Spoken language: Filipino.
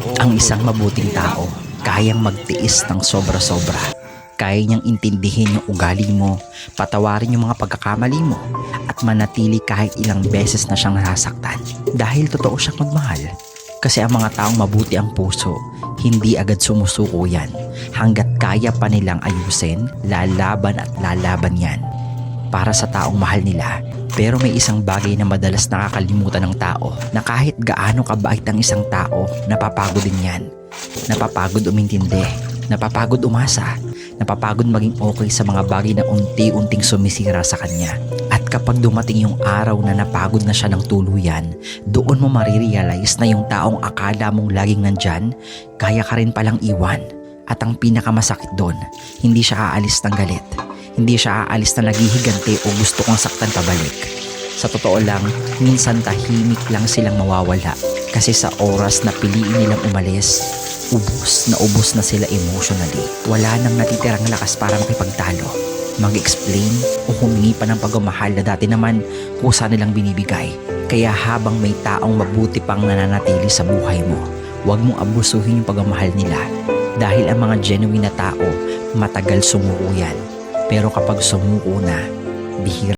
Ang isang mabuting tao, kayang magtiis ng sobra-sobra. Kaya niyang intindihin yung ugali mo, patawarin yung mga pagkakamali mo, at manatili kahit ilang beses na siyang nasaktan. Dahil totoo siyang magmahal. Kasi ang mga taong mabuti ang puso, hindi agad sumusuko yan. Hanggat kaya pa nilang ayusin, lalaban at lalaban yan. Para sa taong mahal nila. Pero may isang bagay na madalas nakakalimutan ng tao, na kahit gaano kabait ang isang tao, napapagod din yan. Napapagod umintindi, napapagod umasa, napapagod maging okay sa mga bagay na unti-unting sumisira sa kanya. At kapag dumating yung araw na napagod na siya ng tuluyan, doon mo marirealize na yung taong akala mong laging nandyan, kaya ka rin palang iwan. At ang pinakamasakit doon, hindi siya aalis ng galit. Hindi siya aalis na naghihigante o gusto kong saktan pabalik. Sa totoo lang, minsan tahimik lang silang mawawala. Kasi sa oras na piliin nilang umalis, ubos na sila emotionally. Wala nang natitirang lakas para makipagtalo, mag-explain o humingi pa ng pagmamahal na dati naman kusa nilang binibigay. Kaya habang may taong mabuti pang nananatili sa buhay mo, huwag mong abusuhin yung pagmamahal nila. Dahil ang mga genuine na tao, matagal sumuko yan. Pero kapag sumuko na, bihira